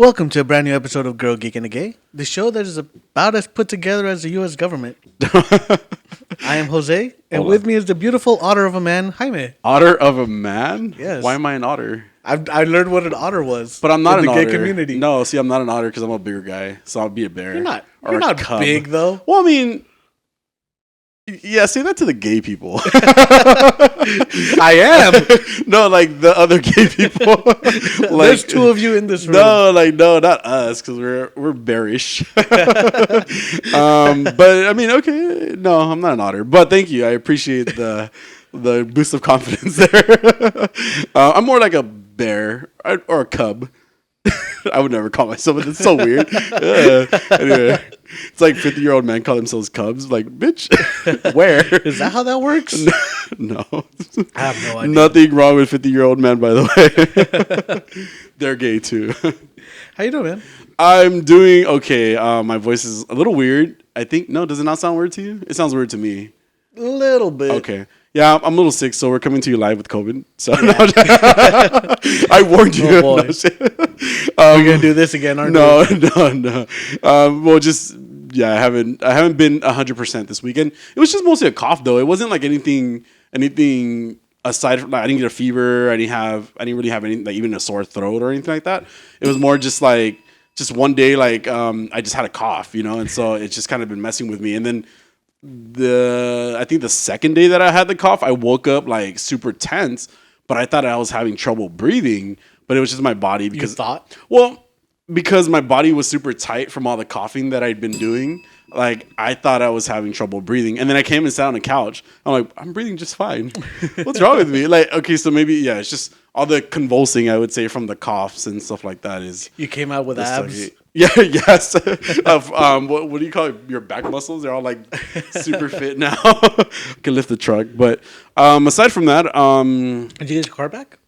Welcome to a brand new episode of Girl, Geek, and a Gay, the show that is about as put together as the U.S. government. I am Jose, and with me is the beautiful otter of a man, Jaime. Otter of a man? Yes. Why am I an otter? I learned what an otter was. But I'm not in an the otter. gay community. No, see, I'm not an otter because I'm a bigger guy, so I'll be a bear. You're not cub. big though. Well, I mean, yeah, say that to the gay people. I am. No, like the other gay people. There's two of you in this room. No, not us, because we're bearish. But I mean, okay, no, I'm not an otter. But thank you, I appreciate the boost of confidence there. I'm more like a bear or a cub. I would never call myself it. It's so weird. Anyway, it's like 50-year-old men call themselves cubs. Like, bitch, where? Is that how that works? No. I have no idea. Nothing wrong with 50-year-old men, by the way. They're gay, too. How you doing, man? I'm doing okay. My voice is a little weird. I think, no, does it not sound weird to you? It sounds weird to me. A little bit. Okay. Yeah, I'm a little sick, so we're coming to you live with COVID. So I warned you. Oh, boy. We're gonna do this again, aren't we? No. Well, just I haven't been 100% this weekend. It was just mostly a cough, though. It wasn't like anything aside from, like, I didn't get a fever. I didn't really have any, like, even a sore throat or anything like that. It was more just like one day, like I just had a cough, and so it's just kind of been messing with me. And then I think the second day that I had the cough, I woke up like super tense, but I thought I was having trouble breathing, but it was just my body because because my body was super tight from all the coughing that I'd been doing. Like, I thought I was having trouble breathing, and then I came and sat on the couch. I'm like, I'm breathing just fine. What's wrong with me? Like, okay, so maybe it's just all the convulsing, I would say, from the coughs and stuff like that. Is You came out with abs. Yeah, yes. What do you call it? Your back muscles? They're all like super fit now. Can lift the truck. But aside from that, Did you get your car back?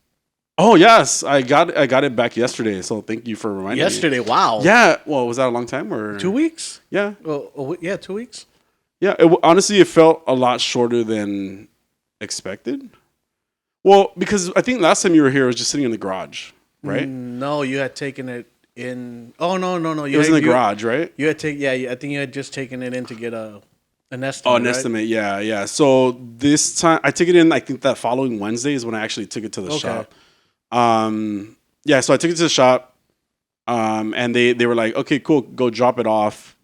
Oh yes, I got it back yesterday. So thank you for reminding me. Yesterday, wow. Yeah. Well, was that a long time or 2 weeks? Yeah. Well, yeah, 2 weeks. Yeah. Honestly, it felt a lot shorter than expected. Well, because I think last time you were here, it was just sitting in the garage, right? No, you had taken it in. Oh no. It was in the garage, right? You had I think you had just taken it in to get an estimate. Oh, an estimate. Yeah. So this time I took it in. I think that following Wednesday is when I actually took it to the shop. Yeah, so I took it to the shop, and they were like, okay, cool, go drop it off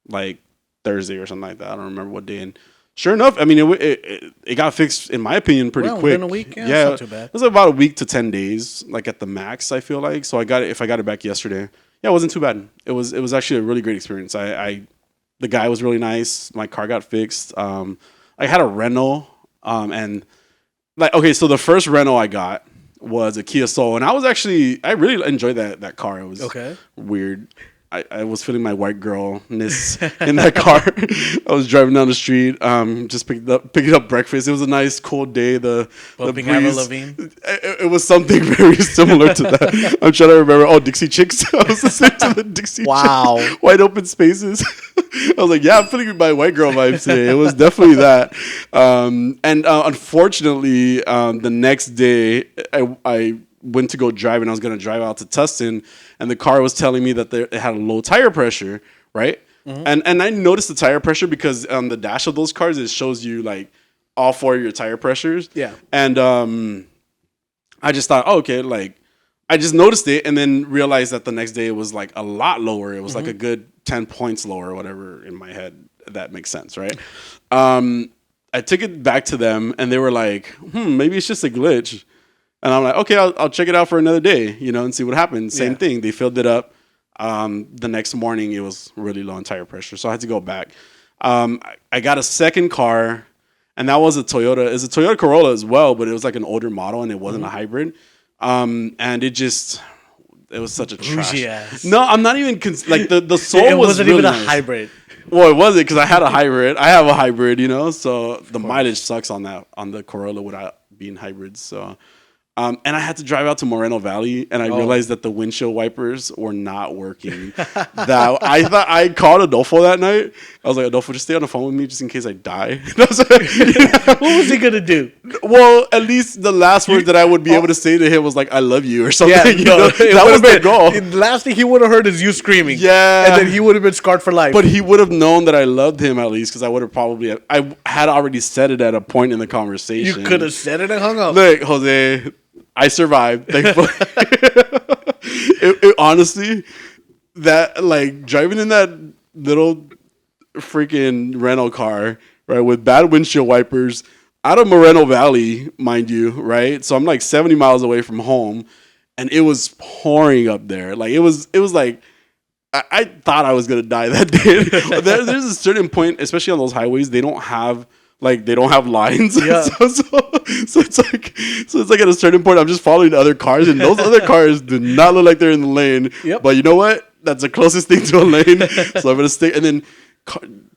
like Thursday or something like that. I don't remember what day. And sure enough, I mean, it got fixed, in my opinion, pretty quick. Within a week? Yeah, it's not too bad. It was about a week to 10 days, like at the max, I feel like. So I got it back yesterday. Yeah, it wasn't too bad. It was actually a really great experience. The guy was really nice. My car got fixed. I had a rental, and like, okay, so the first rental I got was a Kia Soul, and I really enjoyed that car. It was weird. I was feeling my white girlness in that car. I was driving down the street, just picking up breakfast. It was a nice cold day. The breeze. Lavigne. It was something very similar to that. I'm trying to remember. Oh, Dixie Chicks. I was listening to the Dixie Chicks. Wide open spaces. I was like, yeah, I'm feeling my white girl vibes today. It was definitely that. Unfortunately, the next day, I went to go drive, and I was going to drive out to Tustin, and the car was telling me that it had a low tire pressure, right? Mm-hmm. And I noticed the tire pressure because on the dash of those cars, it shows you like all four of your tire pressures. Yeah. And I just thought, oh, okay, like I just noticed it, and then realized that the next day it was like a lot lower. It was like a good 10 points lower or whatever in my head. That makes sense, right? I took it back to them, and they were like, maybe it's just a glitch. And I'm like, okay, I'll check it out for another day, and see what happens. Same thing. They filled it up. The next morning, it was really low on tire pressure, so I had to go back. I got a second car, and that was a Toyota. It's a Toyota Corolla as well, but it was like an older model, and it wasn't a hybrid. And it was such a trash. Ass. No, I'm not even like the Soul it was wasn't really even a nice. hybrid. Well, it wasn't because I had a hybrid. I have a hybrid, so the mileage sucks on the Corolla without being hybrids. So. And I had to drive out to Moreno Valley, and I realized that the windshield wipers were not working. I thought I called Adolfo that night. I was like, Adolfo, just stay on the phone with me just in case I die. What was he gonna do? Well, at least the last word that I would be able to say to him was like, "I love you" or something. Yeah, You know? That was the goal. The last thing he would have heard is you screaming. Yeah. And then he would have been scarred for life. But he would have known that I loved him at least, because I would have probably, I had already said it at a point in the conversation. You could have said it and hung up. Look, Jose, I survived, thankfully. Honestly, that, like, driving in that little freaking rental car, right, with bad windshield wipers, out of Moreno Valley, mind you, right? So I'm like 70 miles away from home, and it was pouring up there. Like, it was like, I thought I was gonna die that day. There's a certain point, especially on those highways, they don't have lines. Yeah. So it's like at a certain point, I'm just following other cars, and those other cars do not look like they're in the lane. Yep. But you know what? That's the closest thing to a lane. So I'm gonna stay. And then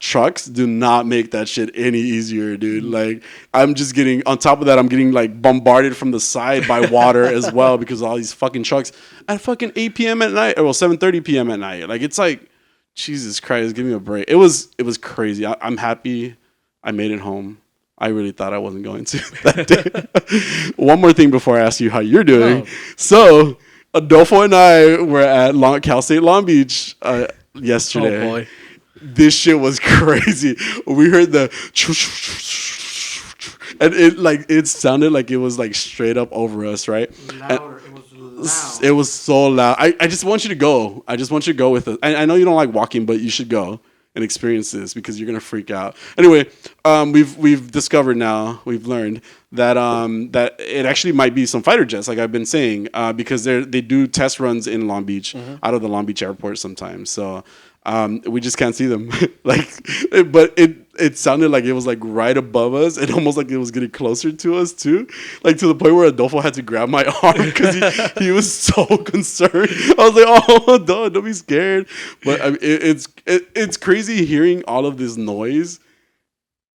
trucks do not make that shit any easier, dude. Like, I'm just getting, on top of that, I'm getting like bombarded from the side by water as well, because of all these fucking trucks at fucking 8 p.m. at night, or well, 7:30 p.m. at night. Like, it's like, Jesus Christ, give me a break. It was crazy. I'm happy I made it home. I really thought I wasn't going to that day. One more thing before I ask you how you're doing. Oh. So Adolfo and I were at Cal State Long Beach yesterday. Oh boy. This shit was crazy. We heard the and it sounded like it was like straight up over us, right? Louder. It was loud. It was so loud. I just want you to go. I just want you to go with us. I know you don't like walking, but you should go and experience this, because you're gonna freak out. Anyway, we've discovered now, we've learned that that it actually might be some fighter jets, like I've been saying, because they do test runs in Long Beach, out of the Long Beach airport sometimes. So we just can't see them. But it sounded like it was like right above us, and almost like it was getting closer to us too, like to the point where Adolfo had to grab my arm because he was so concerned. I was like, "Oh, don't be scared." But I mean, it's crazy hearing all of this noise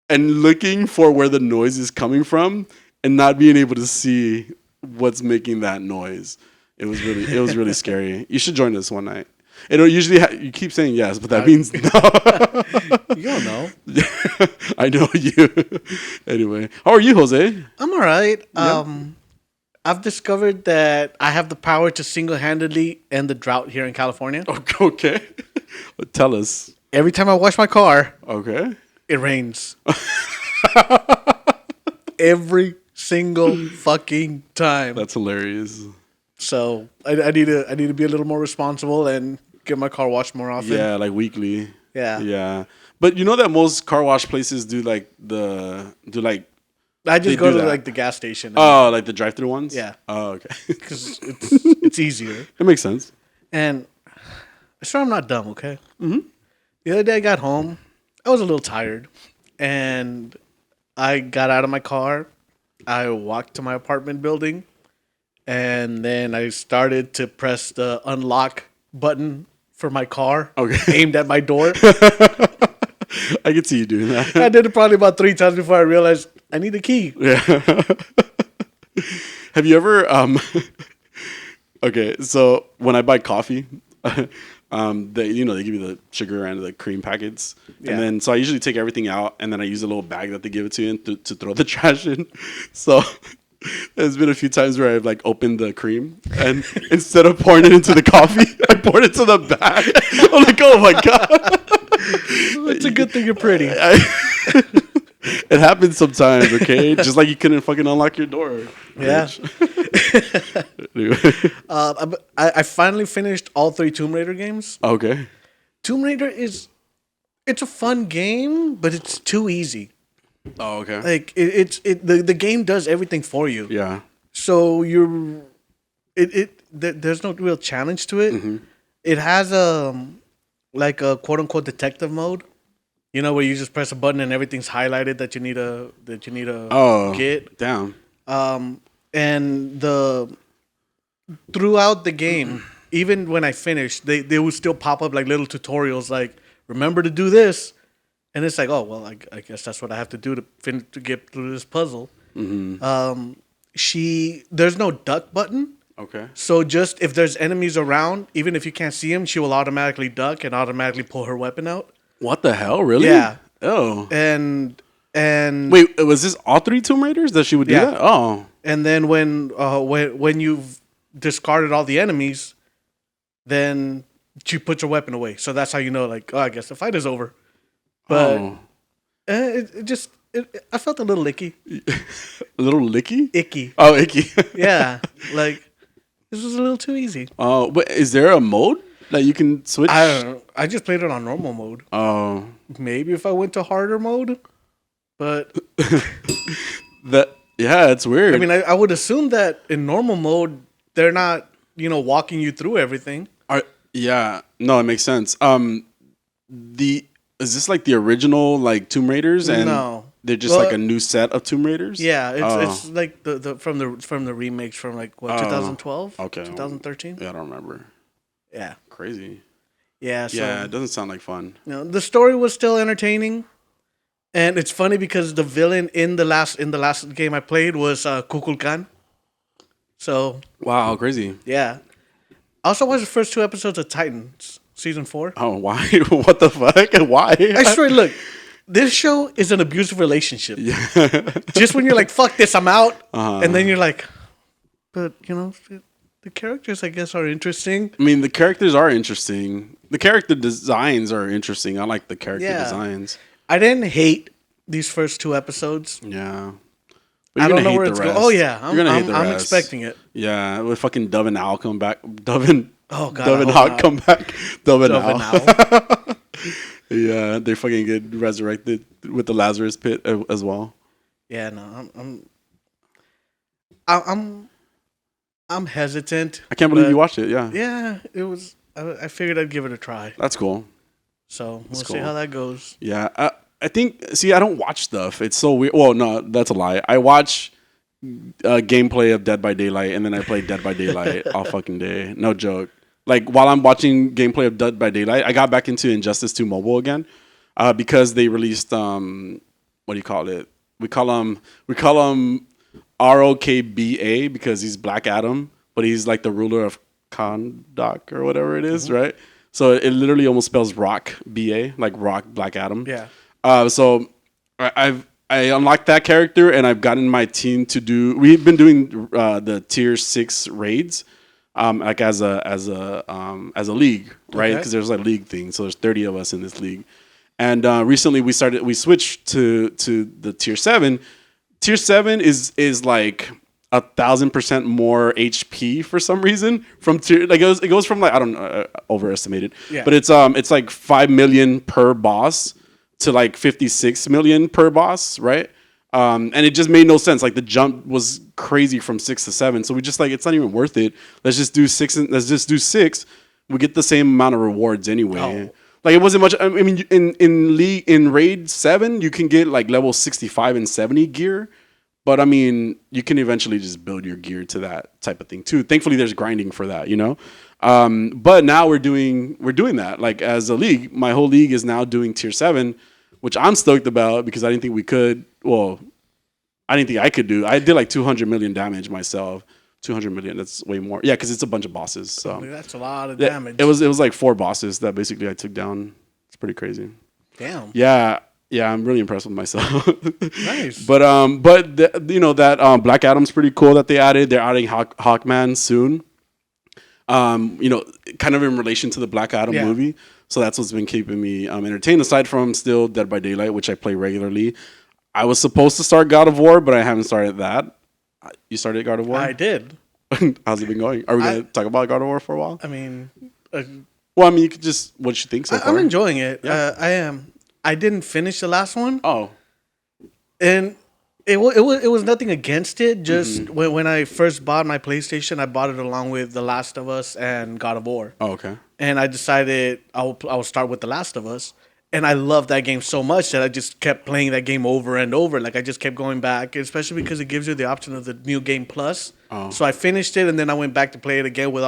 and looking for where the noise is coming from, and not being able to see what's making that noise. It was really scary. You should join us one night. It'll usually you keep saying yes, but that means no. You don't know. I know you. Anyway, how are you, Jose? I'm all right. Yeah. I've discovered that I have the power to single-handedly end the drought here in California. Okay. Tell us. Every time I wash my car, Okay. it rains. Every single fucking time. That's hilarious. So I need to be a little more responsible and get my car washed more often. Yeah, like weekly. Yeah. Yeah. But you know that most car wash places do I they just go do to that. like the gas station. Oh, like the drive-through ones? Yeah. Oh, okay. Because it's easier. It makes sense. And I swear I'm not dumb, okay? Mm-hmm. The other day I got home. I was a little tired. And I got out of my car. I walked to my apartment building. And then I started to press the unlock button for my car. Okay. Aimed at my door. I could see you doing that. I did it probably about 3 times before I realized I need a key. Yeah. Have you ever okay, so when I buy coffee, they give you the sugar and the cream packets. Yeah. And then so I usually take everything out, and then I use a little bag that they give it to you to throw the trash in. So there's been a few times where I've like opened the cream, and instead of pouring it into the coffee, I poured it to the bag. I'm like, oh my God. It's a good thing you're pretty. It happens sometimes, okay? Just like you couldn't fucking unlock your door. Yeah. Anyway. I finally finished all 3 Tomb Raider games. Okay. Tomb Raider it's a fun game, but it's too easy. Oh, okay. Like the game does everything for you. Yeah. So there's no real challenge to it. Mm-hmm. It has like a quote unquote detective mode. You know, where you just press a button and everything's highlighted that you need to get. Damn. And throughout the game, even when I finished, they would still pop up like little tutorials like, remember to do this. And it's like, oh, well, I guess that's what I have to do to get through this puzzle. Mm-hmm. There's no duck button. Okay. So just if there's enemies around, even if you can't see them, she will automatically duck and automatically pull her weapon out. What the hell? Really? Yeah. Oh. And And Wait, was this all 3 Tomb Raiders that she would do Yeah. that? Oh, and then when you've discarded all the enemies, then she puts her weapon away. So that's how you know, like, oh, I guess the fight is over. But oh. I felt a little icky. A little licky? Icky. Oh, icky. Yeah. Like, this was a little too easy. Oh, but is there a mode that you can switch? I don't know. I just played it on normal mode. Oh. Maybe if I went to harder mode. But Yeah, it's weird. I mean, I would assume that in normal mode, they're not, walking you through everything. Yeah, no, it makes sense. Is this like the original like Tomb Raiders, and No. they're just like a new set of Tomb Raiders? Yeah, it's like the from the remakes from like what 2012, okay, 2013. Yeah, I don't remember. Yeah, Crazy. yeah. So, Yeah, it doesn't sound like fun. the story was still entertaining, and it's funny because the villain in the last game I played was Kukulkan. So Wow, crazy. yeah, I also watched the first 2 episodes of Titans season 4. Oh, why? What the fuck? Why? I swear, look, this show is an abusive relationship. Yeah. Just when you're like, fuck this, I'm out. Uh-huh. And then you're like, but, the characters, I guess, are interesting. I mean, the characters are interesting. The character designs are interesting. I like the character designs. I didn't hate these first 2 episodes. Yeah. But I you're don't gonna know hate where the it's rest. going. Oh, yeah. I'm rest. expecting it. Yeah, with fucking Dove and Owl come back. Dove and I hope Hawk not. come back. Dove and Dove and Owl. Yeah, they fucking get resurrected with the Lazarus pit as well. Yeah, no, I'm hesitant. I can't believe you watched it. Yeah, Yeah, it was. I figured I'd give it a try. that's cool. So we'll see cool. how that goes. Yeah, I think. See, I don't watch stuff. It's so weird. Well, no, that's a lie. I watch gameplay of Dead by Daylight, and then I play Dead by Daylight all fucking day. No joke. Like while I'm watching gameplay of Dead by Daylight, I got back into Injustice 2 Mobile again because they released what do you call it? We call him ROKBA because he's Black Adam, but he's like the ruler of Kahndaq or whatever it is, right? So it literally almost spells Rock BA, like Rock Black Adam. Yeah. So I unlocked that character, and I've gotten my team to do. We've been doing the tier 6 raids, like as a league, right? Because there's like league thing. So there's 30 of us in this league, and recently we switched to the tier 7. Tier 7 is like 1,000% more HP for some reason from tier. Like it goes from like I don't know, overestimated, but it's like 5 million per boss to like 56 million per boss, right? And it just made no sense. Like the jump was crazy from 6 to 7. So we just like, it's not even worth it. Let's just do 6. Let's just do 6. We get the same amount of rewards anyway. Oh. Like it wasn't much. I mean, in raid 7, you can get like level 65 and 70 gear. But I mean, you can eventually just build your gear to that type of thing too. Thankfully, there's grinding for that, But now we're doing that. Like as a league, my whole league is now doing tier 7, which I'm stoked about because I didn't think we could. Well, I didn't think I could do. I did like 200 million damage myself. 200 million. That's way more. Yeah, because it's a bunch of bosses. So that's a lot of damage. It was like 4 bosses that basically I took down. It's pretty crazy. Damn. Yeah, I'm really impressed with myself. Nice. But that Black Adam's pretty cool that they added. They're adding Hawkman soon. Kind of in relation to the Black Adam movie. So that's what's been keeping me entertained. Aside from still Dead by Daylight, which I play regularly. I was supposed to start God of War, but I haven't started that. You started God of War? I did. How's it been going? Are we going to talk about God of War for a while? I mean, well, I mean, you could just what you think so far. I'm enjoying it. Yeah. I am. I didn't finish the last one. Oh, and it was nothing against it. Just when I first bought my PlayStation, I bought it along with The Last of Us and God of War. Oh, okay. And I decided I will start with The Last of Us. And I loved that game so much that I just kept playing that game over and over. Like I just kept going back, especially because it gives you the option of the new game plus. Oh. So I finished it, and then I went back to play it again with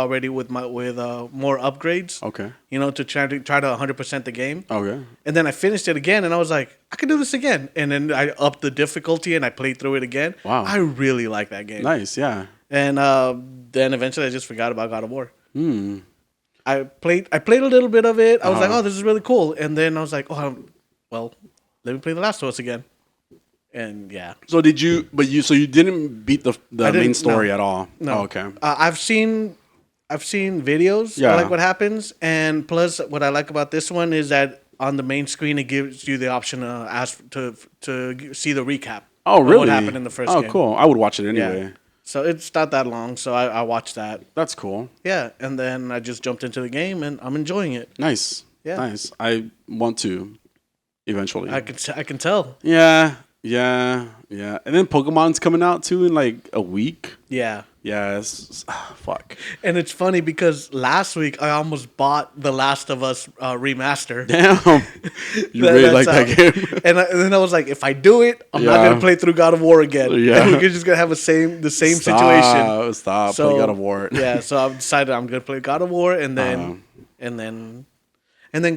more upgrades. Okay. To try to 100% the game. Okay. And then I finished it again, and I was like, I can do this again. And then I upped the difficulty, and I played through it again. Wow. I really like that game. Nice, yeah. And then eventually I just forgot about God of War. I played a little bit of it. I was like, oh, this is really cool. And then I was like, well, let me play The Last of Us again. And yeah. So did you? So you didn't beat the main story no. at all? No. Oh, okay. I've seen videos. Yeah. I like what happens, and plus, what I like about this one is that on the main screen it gives you the option to ask to see the recap. Oh, really? Of what happened in the first game? Oh, cool. I would watch it anyway. Yeah. So it's not that long, so I watched that. That's cool. Yeah, and then I just jumped into the game, and I'm enjoying it. Nice. Yeah. Nice. I want to eventually. I can tell. Yeah. And then Pokemon's coming out too in like a week. Yeah. Yes. Fuck. And it's funny because last week I almost bought The Last of Us remaster. Damn. You really like that game. And then I was like, if I do it, I'm not gonna play through God of War again. Yeah. We're just gonna have the same situation. Stop. Play God of War. Yeah. So I've decided I'm gonna play God of War and then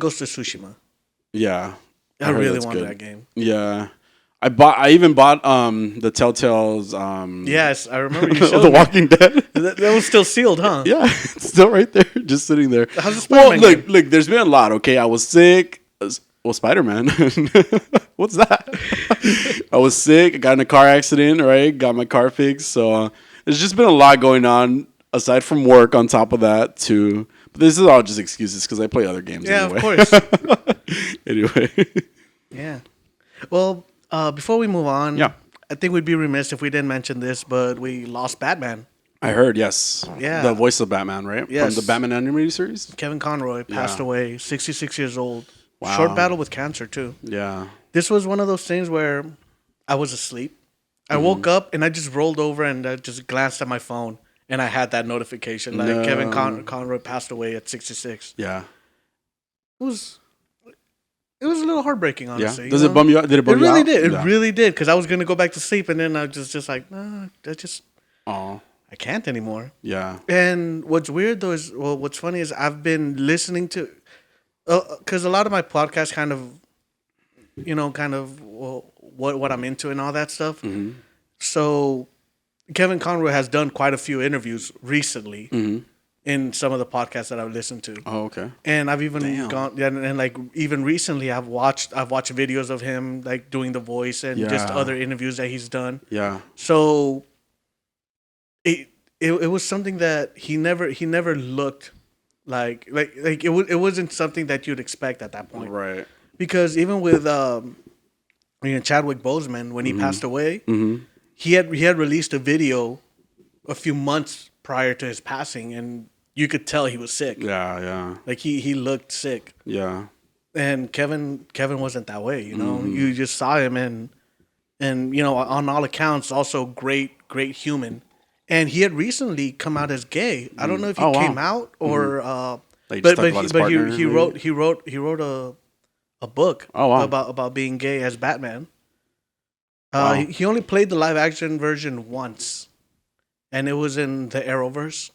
Ghost of Tsushima. Yeah. I really want that game. Yeah. I even bought the Telltale's yes, I remember you showed The Walking Dead. That was still sealed, huh? Yeah, it's still right there, just sitting there. How's the Spider-Man game? Look, there's been a lot, okay? I was sick. Well, Spider-Man. What's that? I was sick. I got in a car accident, right? Got my car fixed. So there's just been a lot going on aside from work on top of that too. But this is all just excuses because I play other games anyway. Of course. Anyway. Yeah. Well, before we move on, yeah. I think we'd be remiss if we didn't mention this, but we lost Batman. I heard, yes. Yeah. The voice of Batman, right? Yes. From the Batman animated series? Kevin Conroy passed away, 66 years old. Wow. Short battle with cancer, too. Yeah. This was one of those things where I was asleep. I woke up and I just rolled over and I just glanced at my phone and I had that notification. Like, Kevin Conroy passed away at 66. Yeah. It was a little heartbreaking, honestly. Yeah. Does it bum you out? Did it bum you out? It really did. It really did. Because I was going to go back to sleep, and then I was just like, nah, I can't anymore. Yeah. And what's weird, though, is, what's funny is I've been listening to, because a lot of my podcasts kind of, what I'm into and all that stuff. Mm-hmm. So Kevin Conroy has done quite a few interviews recently. Mm-hmm. In some of the podcasts that I've listened to. Oh, okay. And I've even gone and like even recently I've watched videos of him like doing the voice and just other interviews that he's done. Yeah. So it was something that he never looked like it wasn't something that you'd expect at that point. Right. Because even with Chadwick Boseman when he passed away, he had released a video a few months prior to his passing and you could tell he was sick. Yeah. Like he looked sick. Yeah. And Kevin wasn't that way, you know. You just saw him and on all accounts also great human. And he had recently come out as gay. I don't know if he came out or he wrote a book about being gay as Batman. He only played the live action version once. And it was in the Arrowverse.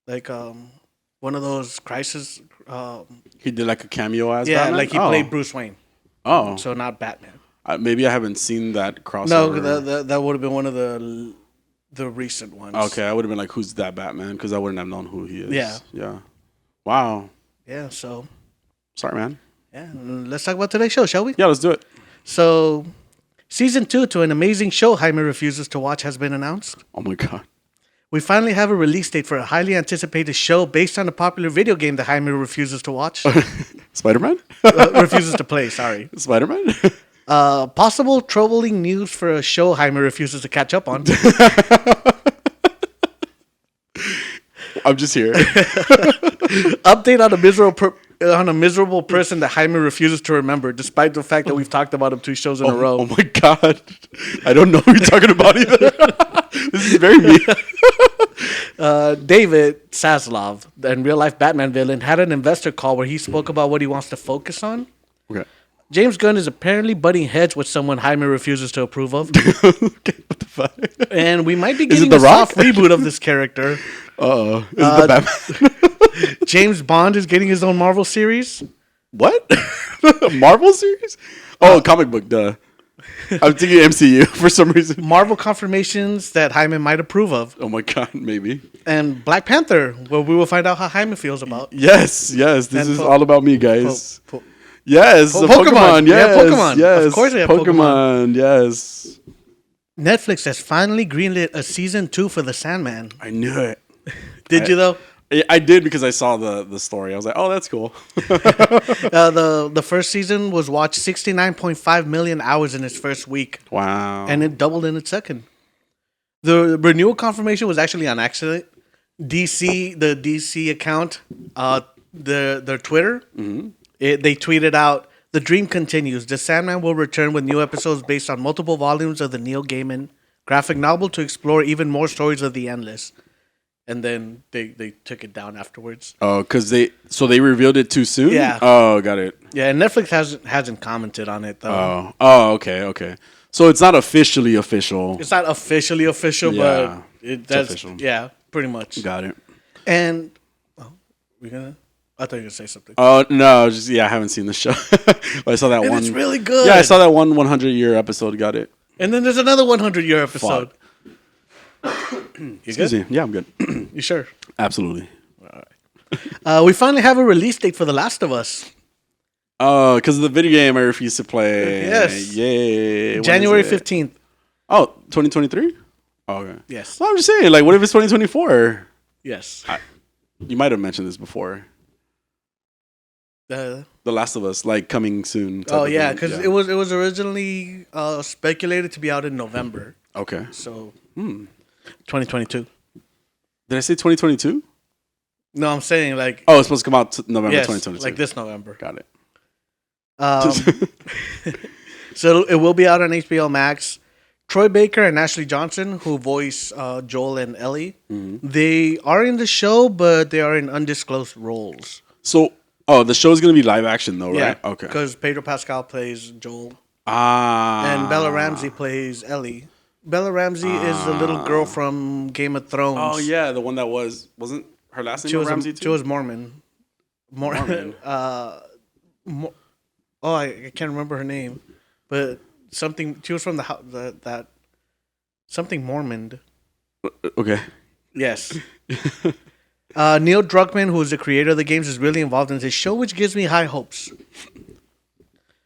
Like one of those crisis. He did like a cameo as Batman? Yeah, like he played Bruce Wayne. Oh. So not Batman. Maybe I haven't seen that crossover. No, that would have been one of the recent ones. Okay, I would have been like, who's that Batman? Because I wouldn't have known who he is. Yeah. Wow. Yeah, so. Sorry, man. Yeah, let's talk about today's show, shall we? Yeah, let's do it. So, Season 2 to an amazing show Jaime refuses to watch has been announced. Oh my God. We finally have a release date for a highly anticipated show based on a popular video game that Jaime refuses to watch. Spider-Man? Refuses to play, sorry. Spider-Man? Possible troubling news for a show Jaime refuses to catch up on. I'm just here. Update on a miserable person that Jaime refuses to remember, despite the fact that we've talked about him 2 shows in a row. Oh my God. I don't know who you're talking about either. This is very mean. David Zaslav, the in real life Batman villain, had an investor call where he spoke about what he wants to focus on. Okay. James Gunn is apparently butting heads with someone Jaime refuses to approve of. Okay, what the fuck? And we might be getting a Rock? soft reboot of this character. Uh-oh. Is it the Batman? James Bond is getting his own Marvel series. What? Marvel series? Oh, comic book, duh. I'm thinking MCU for some reason. Marvel confirmations that Jaime might approve of. Oh my God, maybe. And Black Panther, where we will find out how Jaime feels about. Yes. This is all about me, guys. Yes, Pokemon. Pokemon. Yes, Yeah, Pokemon. yes. Of course we have Pokemon. Yes. Netflix has finally greenlit a season 2 for The Sandman. I knew it. Did you though? I did because I saw the story. I was like, oh, that's cool. The first season was watched 69.5 million hours in its first week, Wow. and it doubled in its second. The renewal confirmation was actually on accident. The DC account, their Twitter, they tweeted out, "The dream continues. The Sandman will return with new episodes based on multiple volumes of the Neil Gaiman graphic novel to explore even more stories of the endless." And then they took it down afterwards. Oh, because they revealed it too soon? Yeah. Oh, got it. Yeah, and Netflix hasn't commented on it though. Oh, okay. So it's not officially official. It's not officially official, Yeah, but that's official. Yeah, pretty much. Got it. And we're gonna. I thought you were gonna say something. Oh no, I haven't seen the show. I saw that And one. it's really good. Yeah, I saw that 100-year episode. Got it. And then there's another 100-year episode. Excuse me. Yeah, I'm good. You sure? Absolutely. We finally have a release date for The Last of Us. Oh, because of the video game I refused to play. Yes. Yay. When January is it? 15th. Oh, 2023? Oh, okay. Yes. Well, I'm just saying, like, what if it's 2024? Yes. You might have mentioned this before. The Last of Us, like, coming soon. Oh yeah, because it was originally speculated to be out in November. Okay. So 2022. Did I say 2022? No, I'm saying like Oh, it's supposed to come out November yes, 2022. like this November. Got it. So it will be out on HBO Max. Troy Baker and Ashley Johnson, who voice Joel and Ellie, they are in the show, but they are in undisclosed roles. So, the show's going to be live action, though, right? Yeah, Okay. because Pedro Pascal plays Joel. And And Bella Ramsey plays Ellie. Bella Ramsey is the little girl from Game of Thrones. Oh, yeah, the one that wasn't her last name Ramsey, too? She was Mormon. Mormon. I can't remember her name, but something. She was from that something Mormon. Okay. Yes. Neil Druckmann, who is the creator of the games, is really involved in this show, which gives me high hopes.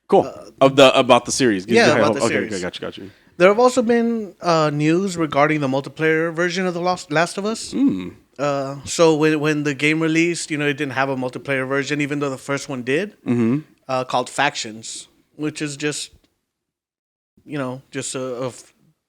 Cool. About the series. Gives yeah, you high about hope. the series. Okay, got you. There have also been news regarding the multiplayer version of The Last of Us. So when the game released, it didn't have a multiplayer version, even though the first one did, called Factions, which is just a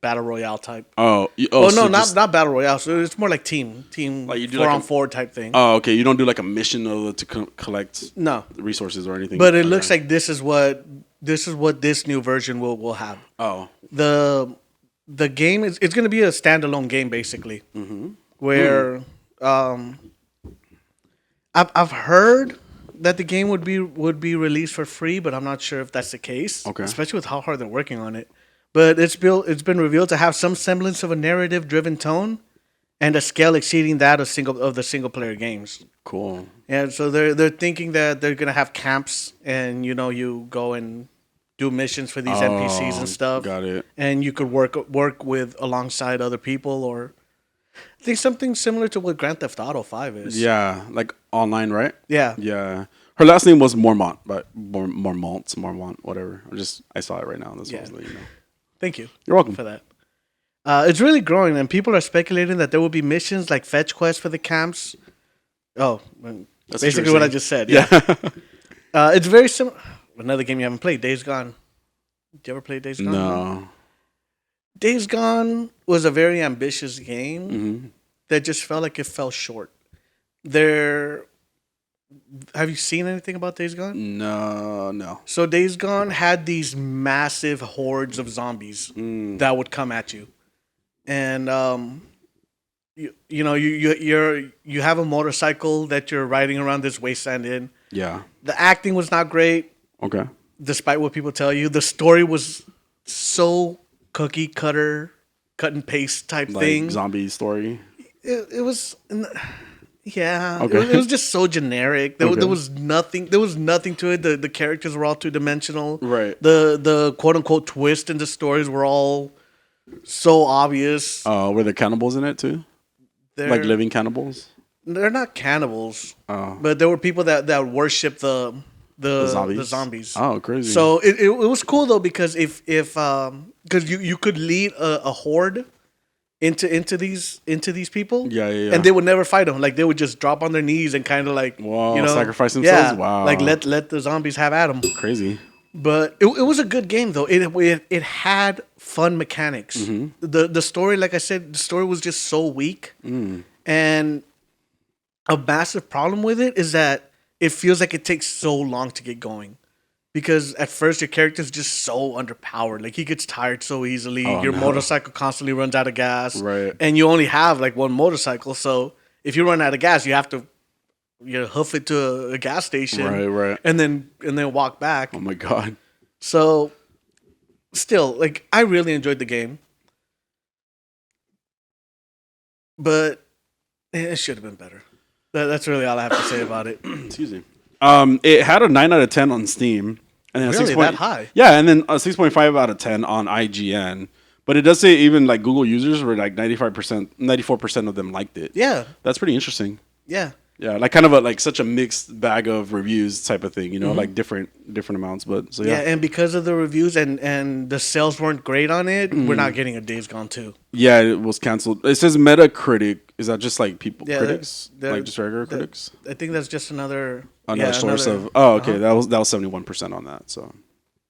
battle royale type. No, not battle royale. So it's more like team like you do 4-on-4 type thing. Oh, okay. You don't do like a mission to collect resources or anything. But it looks like this is what this new version will have. Oh, the game it's going to be a standalone game basically, where I've heard that the game would be released for free, but I'm not sure if that's the case. Okay, especially with how hard they're working on it. But it's been revealed to have some semblance of a narrative-driven tone and a scale exceeding that of the single-player games. Cool. And so they're thinking that they're gonna have camps, and you go and do missions for these NPCs and stuff. Got it. And you could work with alongside other people, or I think something similar to what Grand Theft Auto 5 is. Yeah, like online, right? Yeah. Yeah. Her last name was Mormont, but Mormont, whatever. I saw it right now. That's what I was letting you know. Thank you. You're welcome for that. It's really growing, and people are speculating that there will be missions like fetch quests for the camps. Oh, that's basically what I just said. Yeah. It's very similar. Another game you haven't played, Days Gone. Did you ever play Days Gone? No. Days Gone was a very ambitious game that just felt like it fell short. Have you seen anything about Days Gone? No. So Days Gone had these massive hordes of zombies that would come at you, and you have a motorcycle that you're riding around this wasteland in. Yeah. The acting was not great. Okay. Despite what people tell you, the story was so cookie cutter, cut and paste type thing. Zombie story. It was. Yeah, okay. It was just so generic. There was nothing. There was nothing to it. The characters were all two dimensional. Right. The quote unquote twist in the stories were all so obvious. Were there cannibals in it too? Like living cannibals? They're not cannibals. Oh. But there were people that worship the the zombies. Oh, crazy. So it was cool though because if because you could lead a horde into these people. Yeah. And they would never fight them. Like they would just drop on their knees and kind of like sacrifice themselves. Yeah, Wow. like let the zombies have at them. Crazy. But it was a good game though. It had fun mechanics. The story, like I said, the story was just so weak. And a massive problem with it is that it feels like it takes so long to get going. Because at first your character's just so underpowered. Like he gets tired so easily. Your motorcycle constantly runs out of gas. Right. And you only have like one motorcycle. So if you run out of gas, you have to hoof it to a gas station. Right. And then walk back. Oh my God. So still, like I really enjoyed the game. But it should have been better. That's really all I have to say about it. Excuse me. It had a 9 out of 10 on Steam. And then Really? a 6. That high? Yeah, and then a 6.5 out of 10 on IGN. But it does say even like Google users were like 94% of them liked it. Yeah. That's pretty interesting. Yeah. Yeah, like kind of such a mixed bag of reviews type of thing, you know, like different amounts. But so yeah, and because of the reviews and the sales weren't great on it, we're not getting a Days Gone 2. Yeah, it was canceled. It says Metacritic. Is that just like people critics, like just regular critics? I think that's just another source of. Oh, okay, that was 71% on that. So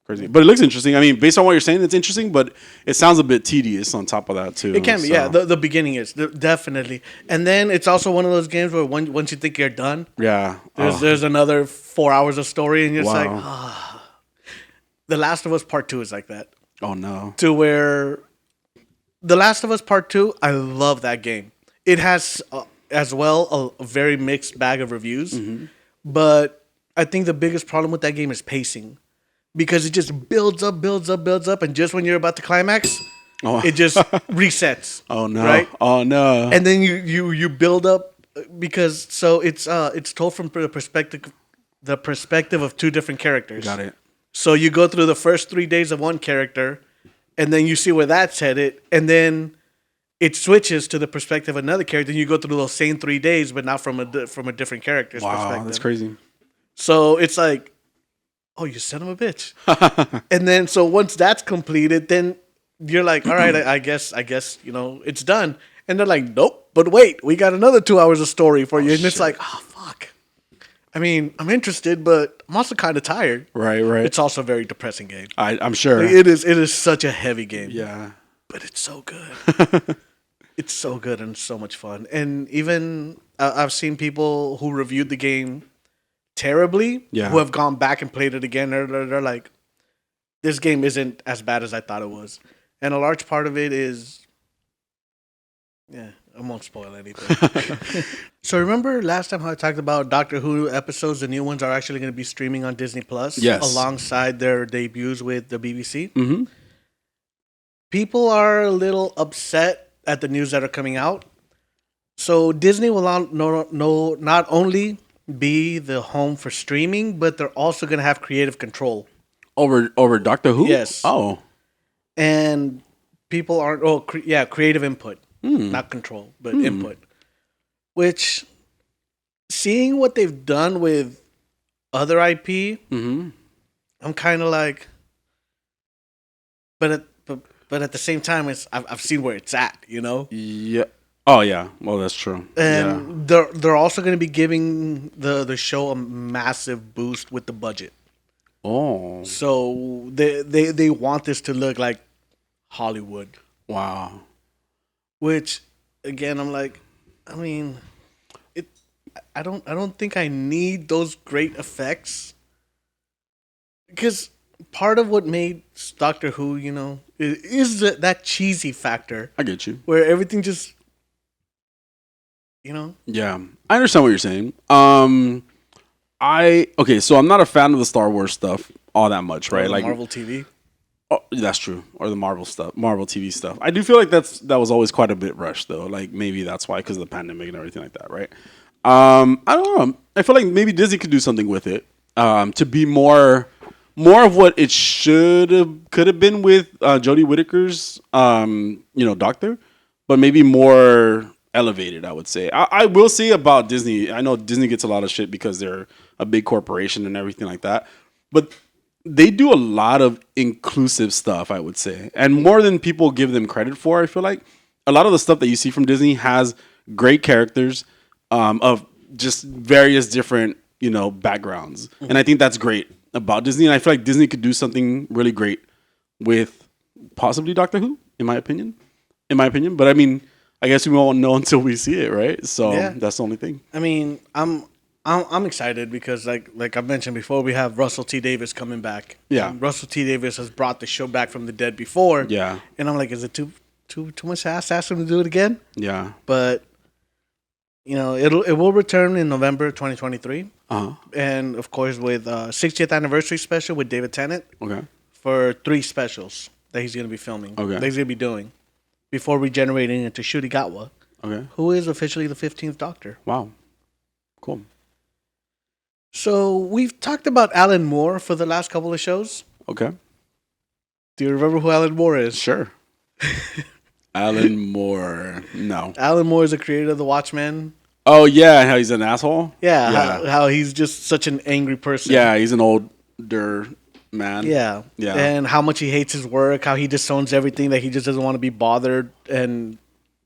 crazy, but it looks interesting. I mean, based on what you're saying, it's interesting, but it sounds a bit tedious on top of that too. It can be, yeah. The beginning is definitely, and then it's also one of those games where once you think you're done, there's another 4 hours of story, and you're just like, The Last of Us Part 2 is like that. Oh no, to where The Last of Us Part 2, I love that game. It has as well a very mixed bag of reviews, but I think the biggest problem with that game is pacing. Because it just builds up, and just when you're about to climax, it just resets. Oh no! Right? Oh no! And then you build up because it's told from the perspective of two different characters. Got it. So you go through the first 3 days of one character, and then you see where that's headed, and then it switches to the perspective of another character, and you go through those same 3 days, but now from a different character's perspective. Wow, that's crazy. So it's like, oh, you son of a bitch. And then, so once that's completed, then you're like, all right, I guess, it's done. And they're like, nope, but wait, we got another 2 hours of story for you. And it's like, oh, fuck. I mean, I'm interested, but I'm also kind of tired. Right. It's also a very depressing game. I'm sure. Like, it is such a heavy game. Yeah. But it's so good. It's so good and so much fun. And even I've seen people who reviewed the game terribly, who have gone back and played it again. They're like, this game isn't as bad as I thought it was. And a large part of it is, I won't spoil anything. So remember last time how I talked about Doctor Who episodes, the new ones are actually going to be streaming on Disney Plus alongside their debuts with the BBC? Mm-hmm. People are a little upset at the news that are coming out. So Disney will not only be the home for streaming, but they're also going to have creative control over Doctor Who. Yes. Oh, and people aren't. Creative input, not control, but input. Which, seeing what they've done with other IP, I'm kind of like, but at the same time, I've seen where it's at. You know. Yeah. Oh yeah, well that's true. And they're also going to be giving the show a massive boost with the budget. Oh, so they want this to look like Hollywood. Wow. Which again, I'm like, I mean, I don't think I need those great effects because part of what made Doctor Who, is that cheesy factor. I get you. Where everything just. Yeah, I understand what you're saying. So I'm not a fan of the Star Wars stuff all that much, right? Like Marvel TV. Oh, that's true. Or the Marvel TV stuff. I do feel like that was always quite a bit rushed, though. Like maybe that's why, because of the pandemic and everything like that, right? I don't know. I feel like maybe Disney could do something with it to be more of what it could have been with Jodie Whittaker's Doctor, but maybe more elevated, I would say. I will say about Disney, I know Disney gets a lot of shit because they're a big corporation and everything like that. But they do a lot of inclusive stuff, I would say, and more than people give them credit for. I feel like a lot of the stuff that you see from Disney has great characters of just various different, backgrounds, and I think that's great about Disney. And I feel like Disney could do something really great with possibly Doctor Who, in my opinion. But I mean, I guess we won't know until we see it, right? So that's the only thing. I mean, I'm excited because like I mentioned before, we have Russell T Davies coming back. Yeah, and Russell T Davies has brought the show back from the dead before. Yeah, and I'm like, is it too much to ask him to do it again? Yeah, but it will return in November 2023. And of course with 60th anniversary special with David Tennant. Okay. For 3 specials that he's going to be filming. Okay. That he's going to be doing before regenerating into Shurigawa. Okay. Who is officially the 15th Doctor. Wow. Cool. So we've talked about Alan Moore for the last couple of shows. Okay. Do you remember who Alan Moore is? Sure. Alan Moore. No. Alan Moore is the creator of The Watchmen. Oh, yeah. How he's an asshole? Yeah. How he's just such an angry person. Yeah, he's an older man. Yeah. And how much he hates his work, how he disowns everything, that he just doesn't want to be bothered, and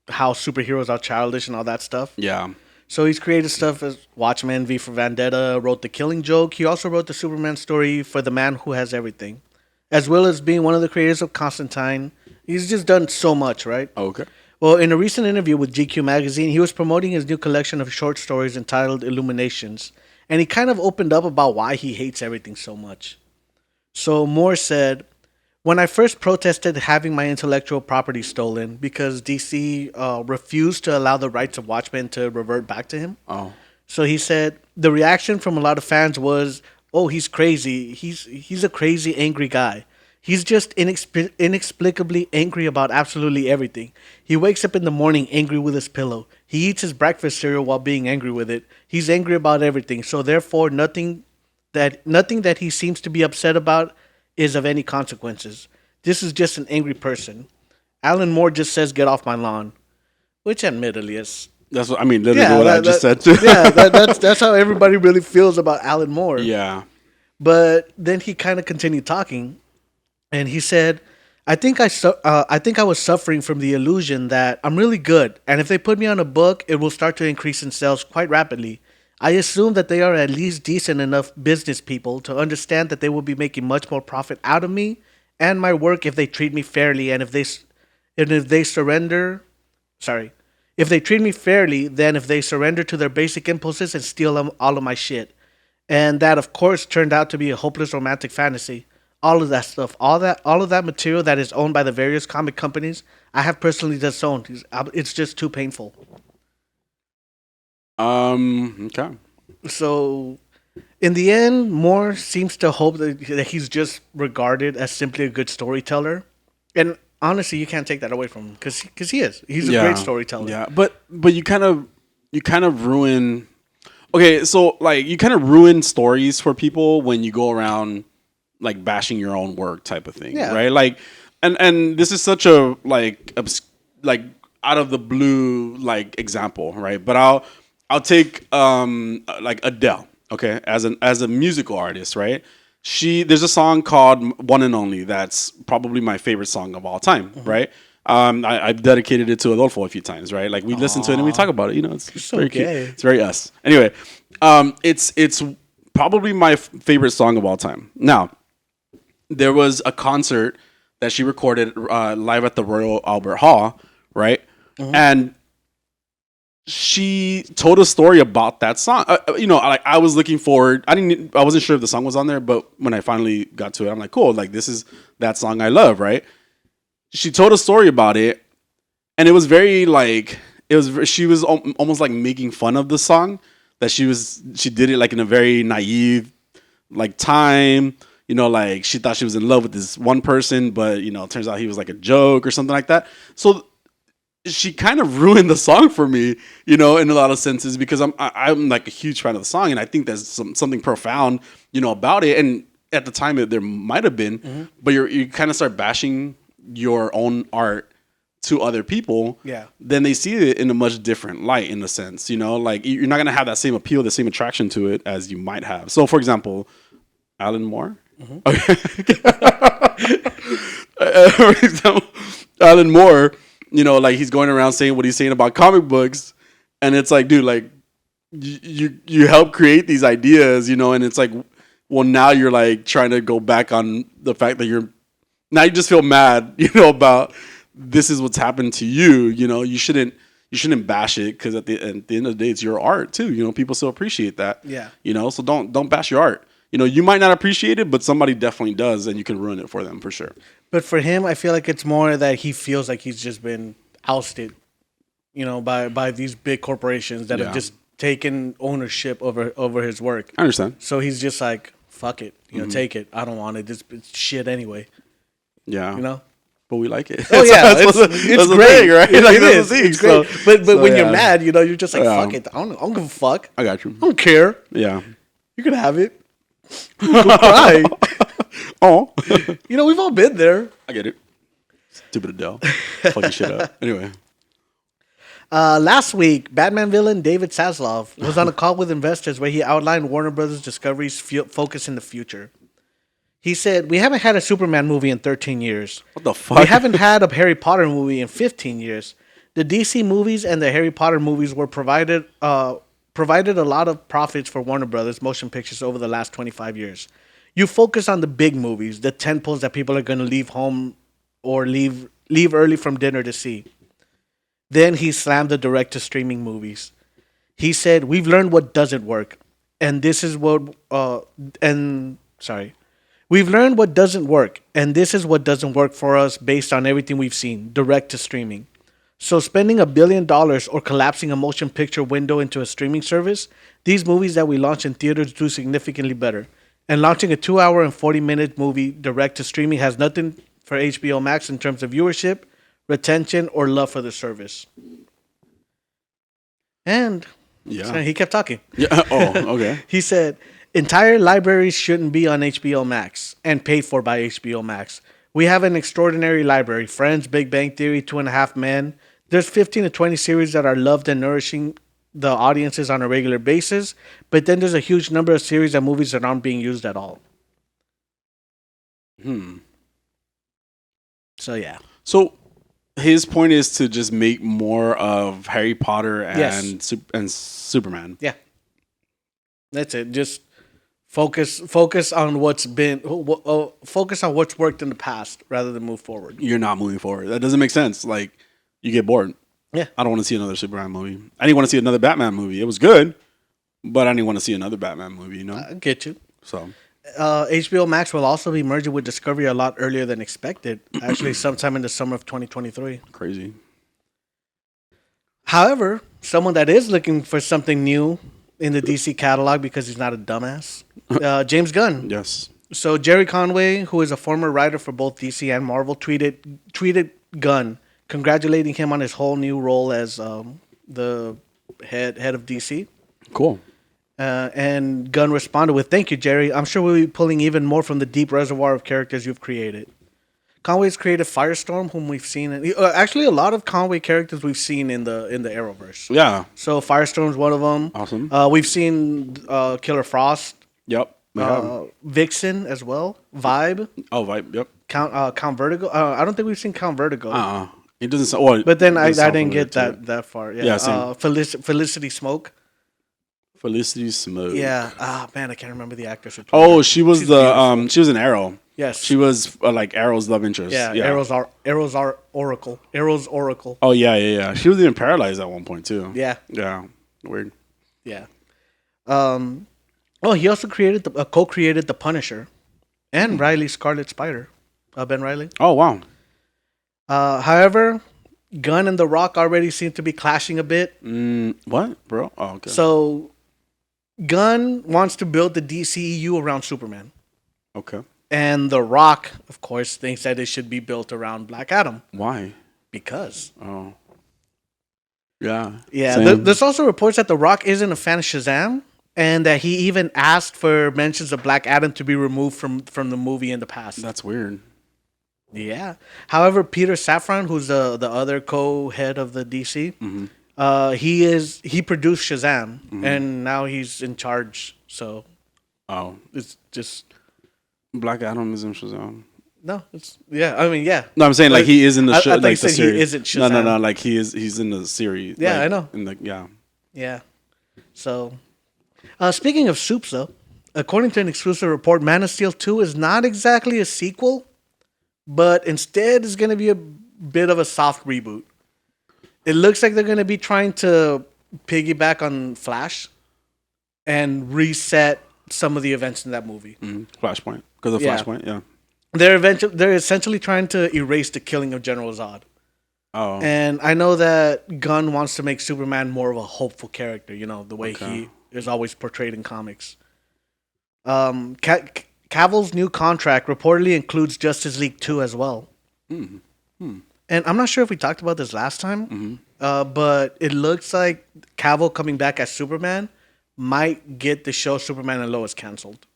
how superheroes are childish and all that stuff. Yeah. So he's created stuff as Watchmen, V for Vendetta, wrote The Killing Joke. He also wrote the Superman story for The Man Who Has Everything, as well as being one of the creators of Constantine. He's just done so much, right? Okay. Well, in a recent interview with GQ magazine, he was promoting his new collection of short stories entitled Illuminations, and he kind of opened up about why he hates everything so much. So Moore said, "When I first protested having my intellectual property stolen because DC refused to allow the rights of Watchmen to revert back to him." Oh. So he said, the reaction from a lot of fans was, "Oh, he's crazy. He's a crazy, angry guy. He's just inexplicably angry about absolutely everything. He wakes up in the morning angry with his pillow. He eats his breakfast cereal while being angry with it. He's angry about everything. So therefore, nothing that he seems to be upset about is of any consequences. This is just an angry person. Alan Moore just says, 'Get off my lawn,'" which admittedly is. That's what I mean. Literally what I just said too. Yeah, that's how everybody really feels about Alan Moore. Yeah. But then he kind of continued talking, and he said, I think I was suffering from the illusion that I'm really good, and if they put me on a book, it will start to increase in sales quite rapidly. I assume that they are at least decent enough business people to understand that they will be making much more profit out of me and my work if they treat me fairly, and if they surrender to their basic impulses and steal all of my shit. And that, of course, turned out to be a hopeless romantic fantasy. All of that stuff, all of that material that is owned by the various comic companies, I have personally disowned. It's just too painful. Okay. So, in the end, Moore seems to hope that he's just regarded as simply a good storyteller, and honestly, you can't take that away from him because he is. He's a great storyteller. Yeah, but you kind of ruin. Okay, so like you kind of ruin stories for people when you go around like bashing your own work type of thing, right? Like, and this is such a like out of the blue like example, right? But I'll take like Adele, okay, as a musical artist, right? There's a song called "One and Only" that's probably my favorite song of all time, right? I've dedicated it to Adolfo a few times, right? Like we listen to it and we talk about it. You know, it's so very gay. cute. It's very us. Anyway, it's probably my favorite song of all time. Now, there was a concert that she recorded live at the Royal Albert Hall, right? Mm-hmm. And she told a story about that song. I was looking forward. I wasn't sure if the song was on there, but when I finally got to it, I'm like, cool. Like this is that song I love, right? She told a story about it, and it was very like she was almost like making fun of the song, that she did it like in a very naive like time. You know, like she thought she was in love with this one person, but you know, it turns out he was like a joke or something like that. So she kind of ruined the song for me, you know, in a lot of senses, because I'm like a huge fan of the song, and I think there's something profound, you know, about it. And at the time, there might have been, but you kind of start bashing your own art to other people, Yeah. then they see it in a much different light, in a sense. Like you're not gonna have that same appeal, the same attraction to it as you might have. So, for example, Alan Moore. Okay. For example, Alan Moore, like he's going around saying what he's saying about comic books, and it's like, dude, like you help create these ideas, and it's like, well, now you're like trying to go back on the fact that now you just feel mad, about this is what's happened to you. You shouldn't bash it, because at the end of the day, it's your art too. People still appreciate that. Yeah. So don't bash your art. You might not appreciate it, but somebody definitely does, and you can ruin it for them for sure. But for him, I feel like it's more that he feels like he's just been ousted, by these big corporations that have just taken ownership over his work. I understand. So he's just like, fuck it, take it. I don't want it. It's shit anyway. Yeah. But we like it. Oh yeah, that's it's the great, thing, right? It is. It's great. But when yeah. you're mad, you're just like, fuck it. I don't give a fuck. I got you. I don't care. Yeah. You can have it. Go cry. Oh. We've all been there. I get it. Stupid Adele. Fucking shit up. Anyway. Last week, Batman villain David Zaslav was on a call with investors where he outlined Warner Brothers Discovery's focus in the future. He said, "We haven't had a Superman movie in 13 years. What the fuck? We haven't had a Harry Potter movie in 15 years. The DC movies and the Harry Potter movies were provided a lot of profits for Warner Brothers Motion Pictures over the last 25 years. You focus on the big movies, the tentpoles that people are going to leave home or leave early from dinner to see." Then he slammed the direct-to-streaming movies. He said, "We've learned what doesn't work, and this is what We've learned what doesn't work, and this is what doesn't work for us based on everything we've seen, direct-to-streaming. So spending $1 billion or collapsing a motion picture window into a streaming service, these movies that we launch in theaters do significantly better. And launching a 2-hour and 40-minute movie direct-to-streaming has nothing for HBO Max in terms of viewership, retention, or love for the service." And so he kept talking. Yeah. Oh, okay. He said, "Entire libraries shouldn't be on HBO Max and paid for by HBO Max. We have an extraordinary library. Friends, Big Bang Theory, 2.5 Men. There's 15 to 20 series that are loved and nourishing the audiences on a regular basis, but then there's a huge number of series and movies that aren't being used at all." So, yeah. So his point is to just make more of Harry Potter and Superman. Yeah. That's it. Just focus on what's focus on what's worked in the past rather than move forward. You're not moving forward. That doesn't make sense. Like, you get bored. Yeah. I don't want to see another Superman movie. I didn't want to see another Batman movie. It was good, but I didn't want to see another Batman movie, I get you. So HBO Max will also be merging with Discovery a lot earlier than expected. Actually, sometime in the summer of 2023. Crazy. However, someone that is looking for something new in the DC catalog because he's not a dumbass, James Gunn. Yes. So Jerry Conway, who is a former writer for both DC and Marvel, tweeted Gunn, congratulating him on his whole new role as the head of DC. Cool. And Gunn responded with, "Thank you, Jerry. I'm sure we'll be pulling even more from the deep reservoir of characters you've created." Conway's created Firestorm, whom we've seen. Actually, a lot of Conway characters we've seen in the Arrowverse. Yeah. So Firestorm's one of them. Awesome. We've seen Killer Frost. Yep. Vixen as well. Vibe. Oh, Vibe. Yep. Count Vertigo. I don't think we've seen Count Vertigo. It doesn't sound. Well, but then I didn't get that far. Yeah. Same. Felicity Smoke. Felicity Smoke. Yeah. Man, I can't remember the actress. Oh, she was she was an Arrow. Yes. She was like Arrow's love interest. Yeah. Arrow's Oracle. Arrow's Oracle. Oh yeah. She was even paralyzed at one point too. Yeah. Yeah. Weird. Yeah. He also co-created the Punisher, and Riley Scarlet Spider. Ben Riley. Oh wow. However, Gunn and The Rock already seem to be clashing a bit. What, bro? Oh, okay. So, Gunn wants to build the DCEU around Superman. Okay. And The Rock, of course, thinks that it should be built around Black Adam. Why? Because. Oh. Yeah. Yeah. There's also reports that The Rock isn't a fan of Shazam, and that he even asked for mentions of Black Adam to be removed from the movie in the past. That's weird. Yeah. However, Peter Safran, who's the other co-head of the DC, he produced Shazam, and now he's in charge. So Oh, it's just Black Adam is in Shazam. no. It's yeah. I mean, yeah. No, I'm saying like But he is in the I show, thought you like the said he series. isn't No, no, no. Shazam. Like he is. He's in the series. Yeah, like, I know. In the yeah. Yeah. So, speaking of soups, though, according to an exclusive report, Man of Steel 2 is not exactly a sequel, but instead is going to be a bit of a soft reboot. It looks like they're going to be trying to piggyback on Flash and reset some of the events in that movie. Flashpoint because of Yeah. Flashpoint. Yeah. They're essentially trying to erase the killing of General Zod. Oh. And I know that Gunn wants to make Superman more of a hopeful character, the way Okay. he is always portrayed in comics. Cavill's new contract reportedly includes Justice League 2 as well. And I'm not sure if we talked about this last time, but it looks like Cavill coming back as Superman might get the show Superman and Lois canceled.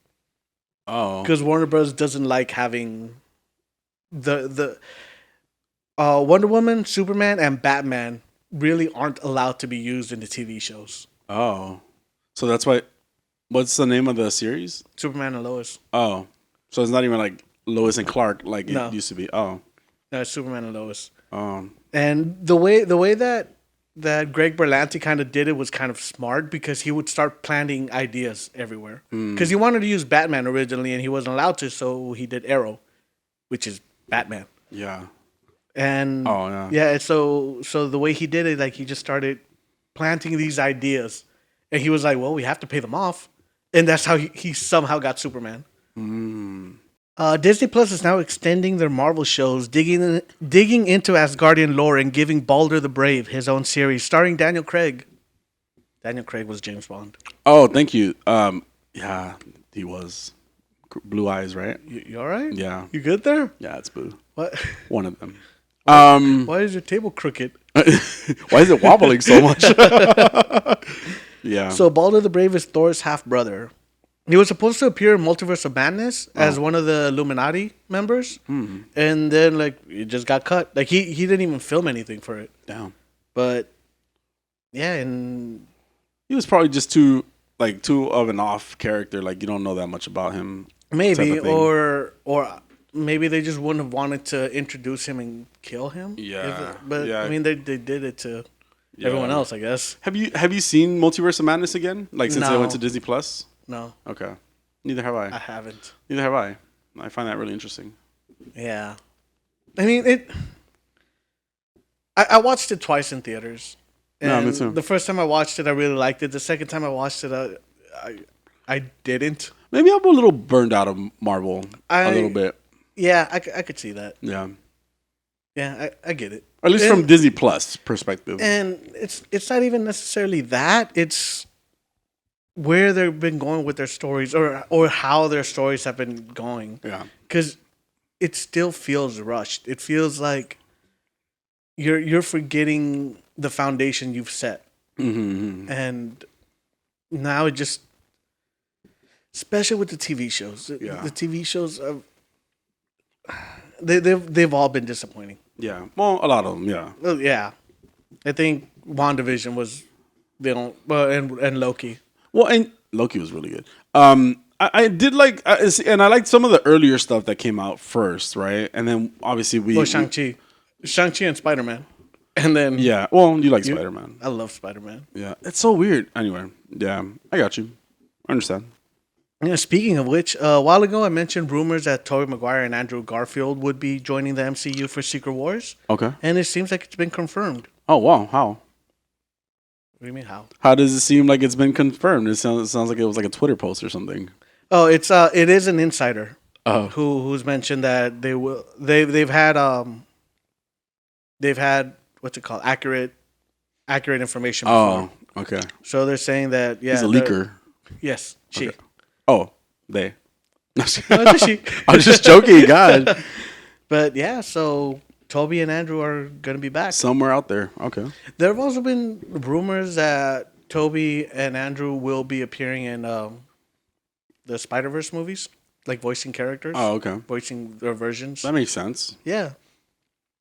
Oh. Because Warner Bros. Doesn't like having the Wonder Woman, Superman, and Batman really aren't allowed to be used in the TV shows. Oh. So that's why. What's the name of the series? Superman and Lois. Oh. So it's not even like Lois and Clark like No. it used to be. Oh. No, it's Superman and Lois. Um. And the way that Greg Berlanti kind of did it was kind of smart because he would start planting ideas everywhere. Because he wanted to use Batman originally and he wasn't allowed to, so he did Arrow, which is Batman. Yeah. And yeah, so the way he did it, like he just started planting these ideas, and he was like, "Well, we have to pay them off," and that's how he somehow got Superman. Disney Plus is now extending their Marvel shows, digging into Asgardian lore and giving Balder the Brave his own series, starring Daniel Craig. Daniel Craig was James Bond. Oh, thank you. Yeah, he was. Blue eyes, right? You all right? Yeah. You good there? Yeah, it's Blue. What? One of them. Why is your table crooked? Why is it wobbling so much? Yeah. So Balder the Brave is Thor's half brother. He was supposed to appear in Multiverse of Madness as one of the Illuminati members, and then like it just got cut. Like he didn't even film anything for it. Damn. But yeah, and He was probably just too of an off character. Like you don't know that much about him. maybe type of thing. or maybe they just wouldn't have wanted to introduce him and kill him. Yeah, But yeah. I mean they did it to everyone else, I guess. Have you seen Multiverse of Madness again? Like since they No. went to Disney Plus? No, Okay. Neither have I. I haven't. Neither have I. I find that really interesting. Yeah, I mean it. I watched it twice in theaters. Yeah, me And too. The first time I watched it, I really liked it. The second time I watched it, I didn't. Maybe I'm a little burned out of Marvel a little bit. Yeah, I could see that. Yeah. Yeah, I get it. At least from Disney Plus perspective. And it's not even necessarily that. It's where they've been going with their stories, or how their stories have been going. Yeah. Because it still feels rushed. It feels like you're forgetting the foundation you've set, and now it just, especially with the TV shows, the TV shows, they've all been disappointing. Yeah. Well, a lot of them. Yeah. Well, yeah, I think WandaVision was and Loki. Well, and Loki was really good. I did like, and I liked some of the earlier stuff that came out first, right? And then obviously Shang-Chi and Spider-Man, and then Yeah. Well, you like Spider-Man. I love Spider-Man. Yeah. It's so weird. Anyway. Yeah. I got you. I understand. Yeah, speaking of which, a while ago I mentioned rumors that Tobey Maguire and Andrew Garfield would be joining the MCU for Secret Wars, Okay. and it seems like it's been confirmed. Oh, wow. How? What do you mean how? How does it seem like it's been confirmed? It sounds like it was like a Twitter post or something. Oh, it is an insider Oh. who's mentioned that they've had what's it called, accurate information before. Oh, okay. So they're saying that He's a leaker. Yes, she. Okay. Oh, they. No, it's a she. I was just joking. God. But yeah, so Toby and Andrew are gonna be back. Somewhere out there. Okay. There have also been rumors that Toby and Andrew will be appearing in the Spider-Verse movies. like voicing characters. Oh, okay. Voicing their versions. That makes sense. Yeah.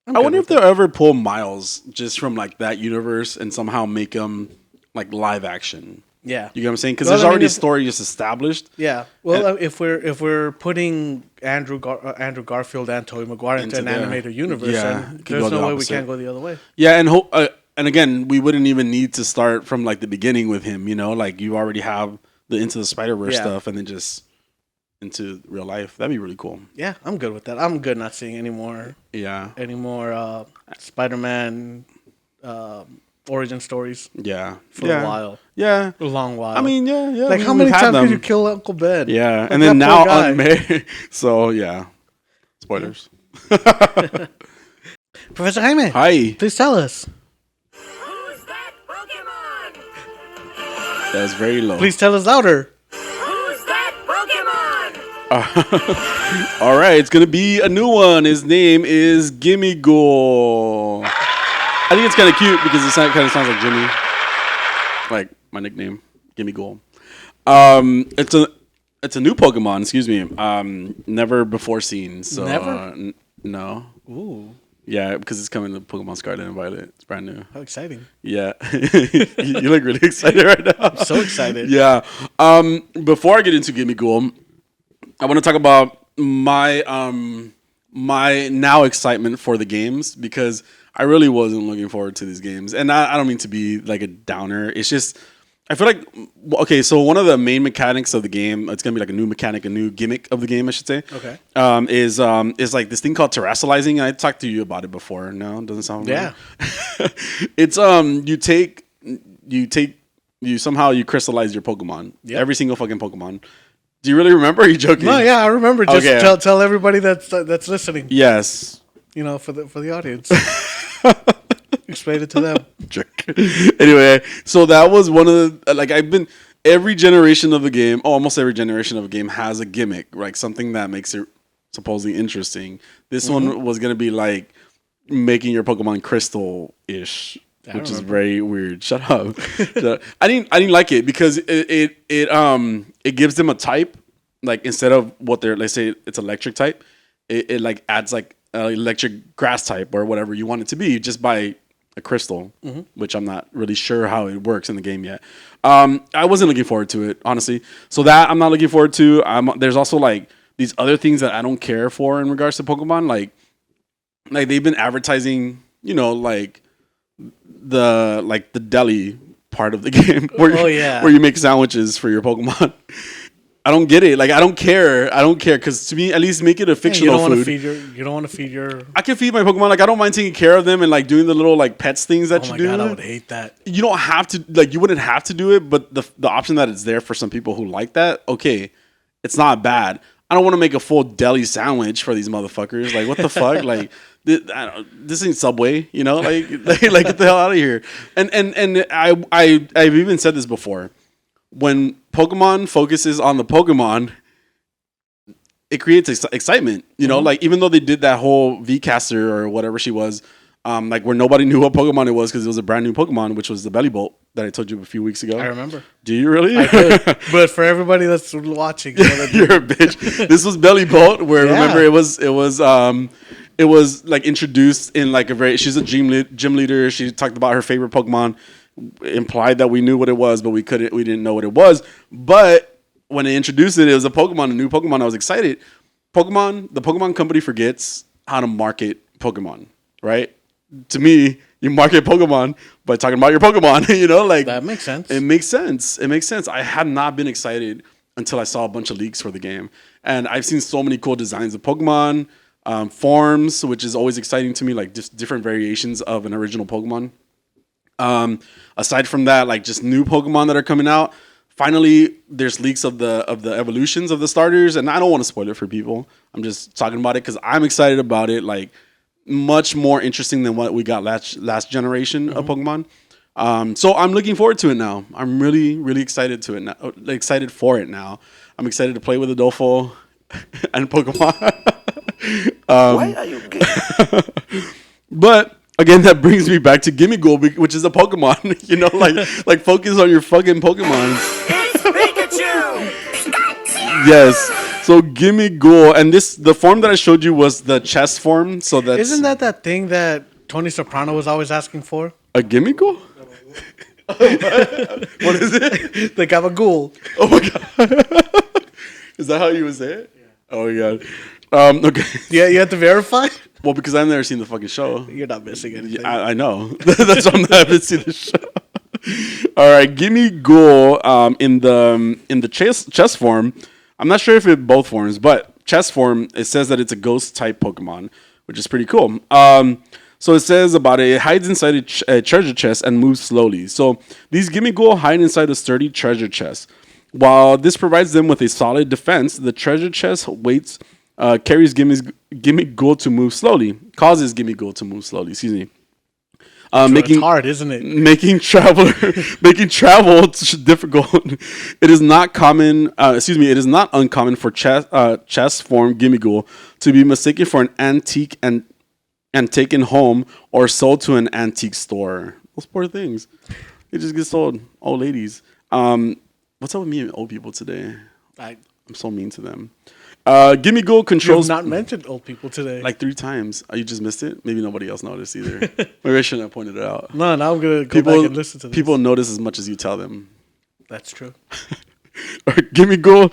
I wonder if they'll ever pull Miles just from like that universe and somehow make him like live action. Yeah. You get what I'm saying? Because there's already a story just established. Yeah. Well, if we're putting Andrew Garfield and Tobey Maguire into an animated universe, then there's no way we can't go the other way. Yeah, and again, we wouldn't even need to start from like the beginning with him. You know, like you already have the Into the Spider-Verse stuff, and then just into real life. That'd be really cool. Yeah, I'm good with that. I'm good not seeing any more. Yeah. Any more Spider-Man origin stories. Yeah. For a while. Yeah. A long while. I mean, yeah. Like how many times did you kill Uncle Ben? Yeah, like and then now unmarried. So yeah. Spoilers. Professor Jaime. Hi. Please tell us. Who's that Pokémon? That was very low. Please tell us louder. Who's that Pokémon? All right, it's gonna be a new one. His name is Gimme Ghoul. I think it's kind of cute because it kind of sounds like Jimmy, like my nickname, Gimme Ghoul. It's a new Pokemon. Excuse me. Never before seen. So never. No. Ooh. Yeah, because it's coming to Pokemon Scarlet and Violet. It's brand new. How exciting. Yeah. You look really excited right now. I'm so excited. Yeah. Before I get into Gimme Ghoul, I want to talk about my my now excitement for the games because I really wasn't looking forward to these games. And I don't mean to be like a downer. It's just I feel like, okay, so one of the main mechanics of the game, it's going to be like a new mechanic, a new gimmick of the game, I should say. Okay. Is like this thing called terrestrializing. I talked to you about it before. No, it doesn't sound yeah. It's you somehow crystallize your Pokemon. Yep. Every single fucking Pokemon. Do you really remember? Or are you joking? No, yeah, I remember. Just okay. tell everybody that's listening. Yes. You know, for the audience. Explain it to them. Jerk. Anyway, so that was one of the every generation of the game, almost every generation of a game has a gimmick, like something that makes it supposedly interesting. This one was gonna be like making your Pokemon crystal-ish, which is very weird. Shut up. I didn't like it because it gives them a type, like instead of what they're, let's say it's electric type, it like adds like electric grass type or whatever you want it to be just by a crystal, which I'm not really sure how it works in the game yet. I wasn't looking forward to it, honestly. So that I'm not looking forward to. There's also like these other things that I don't care for in regards to Pokemon. Like they've been advertising, you know, like the deli part of the game where you make sandwiches for your Pokemon. I don't get it. Like I don't care because to me, at least make it a fictional food. You don't want to feed your. I can feed my Pokemon. Like I don't mind taking care of them and like doing the little like pets things that you do. Oh my god, I would hate that. You don't have to you wouldn't have to do it, but the option that it's there for some people who like that, okay, it's not bad. I don't want to make a full deli sandwich for these motherfuckers. Like what the fuck? Like this ain't Subway, you know? Like get the hell out of here. And I've even said this before. When Pokemon focuses on the Pokemon, it creates excitement. You know, like even though they did that whole V-caster or whatever she was, like where nobody knew what Pokemon it was because it was a brand new Pokemon, which was the Bellybolt that I told you a few weeks ago. I remember. Do you really? I did. But for everybody that's watching, you're a bitch. This was Bellybolt, where remember it was like introduced in like a very. She's a gym leader. She talked about her favorite Pokemon. Implied that we knew what it was, but we didn't know what it was. But when they introduced it, it was a new Pokemon. I was excited. The Pokemon company forgets how to market Pokemon, right? To me, you market Pokemon by talking about your Pokemon, you know, like that makes sense. It makes sense. I had not been excited until I saw a bunch of leaks for the game. And I've seen so many cool designs of Pokemon, forms, which is always exciting to me, like just different variations of an original Pokemon. Aside from that, like just new Pokemon that are coming out. Finally, there's leaks of the evolutions of the starters, and I don't want to spoil it for people. I'm just talking about it because I'm excited about it. Like much more interesting than what we got last generation of Pokemon. So I'm looking forward to it now. I'm really, really excited for it now. I'm excited to play with Adolfo and Pokemon. Why are you gay? But again, that brings me back to Gimme Ghoul, which is a Pokemon. You know, like focus on your fucking Pokemon. It's Pikachu! Yes. So gimme ghoul, and the form that I showed you was the chess form. So that's Isn't that thing that Tony Soprano was always asking for? a gimme ghoul? What is it? The gabagool. Oh my god! Is that how you would say it? Yeah. Oh my god. Okay. Yeah, you have to verify. Well, because I've never seen the fucking show. You're not missing anything. Yeah, I know. That's why I haven't seen the show. All right, gimme ghoul in the chess form. I'm not sure if it both forms, but chess form, it says that it's a ghost type Pokemon, which is pretty cool. So it says about it hides inside a treasure chest and moves slowly. So these gimme ghoul hide inside a sturdy treasure chest. While this provides them with a solid defense, the treasure chest carries gimme ghoul to move slowly. Causes gimme ghoul to move slowly. Excuse me. It's hard, isn't it? Making travel difficult. It is not common. It is not uncommon for chess form gimme ghoul to be mistaken for an antique and taken home or sold to an antique store. Those poor things. They just get sold. Old ladies. What's up with me and old people today? I'm so mean to them. Gimme ghoul controls. You've not mentioned old people today. Like 3 times. Oh, you just missed it? Maybe nobody else noticed either. Maybe I shouldn't have pointed it out. No, now I'm going to go back and listen to this. People notice as much as you tell them. That's true. Gimme ghoul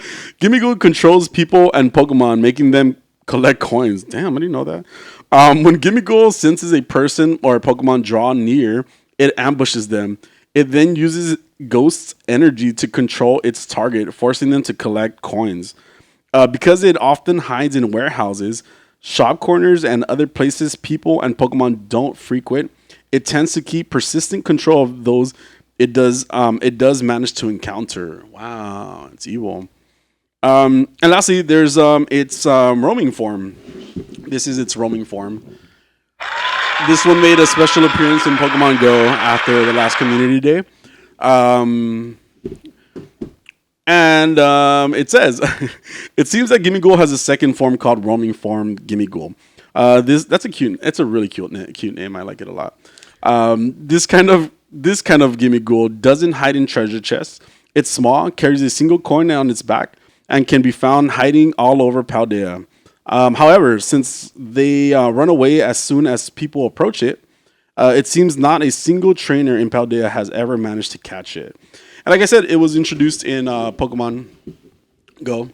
controls people and Pokemon, making them collect coins. Damn, I didn't know that. When gimme ghoul senses a person or a Pokemon draw near, it ambushes them. It then uses ghost's energy to control its target, forcing them to collect coins. Because it often hides in warehouses, shop corners, and other places people and Pokemon don't frequent, it tends to keep persistent control of those it does manage to encounter. Wow, it's evil. And lastly, there's its roaming form. This is its roaming form. This one made a special appearance in Pokemon Go after the last community day. It says, it seems that Gimme Ghoul has a second form called roaming form Gimme Ghoul. It's a really cute name. I like it a lot. This kind of Gimme Ghoul doesn't hide in treasure chests. It's small, carries a single coin on its back, and can be found hiding all over Paldea. However, since they run away as soon as people approach it, it seems not a single trainer in Paldea has ever managed to catch it. And like I said, it was introduced in Pokemon Go.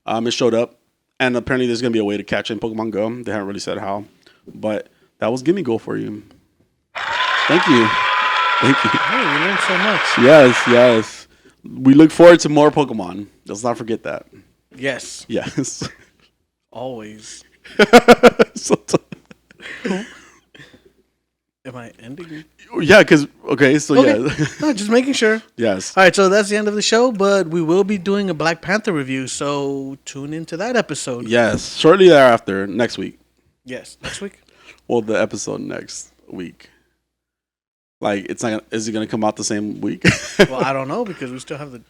It showed up, and apparently there's going to be a way to catch it in Pokemon Go. They haven't really said how, but that was Gimme Go for you. Thank you. Hey, we learned so much. Yes. We look forward to more Pokemon. Let's not forget that. Yes. Yes. Always. Am I ending? Yeah, because, yeah. No, just making sure. Yes. All right, so that's the end of the show, but we will be doing a Black Panther review, so tune into that episode. Yes, shortly thereafter, next week. Yes, next week? Well, the episode next week. Like, is it going to come out the same week? Well, I don't know, because we still have the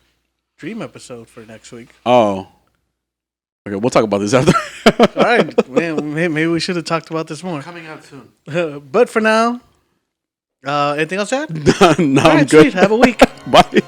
Dream episode for next week. Oh. Okay, we'll talk about this after. All right, man, maybe we should have talked about this more. Coming out soon. But for now, anything else to add? No, All right, I'm good. sweet. Have a week. Bye.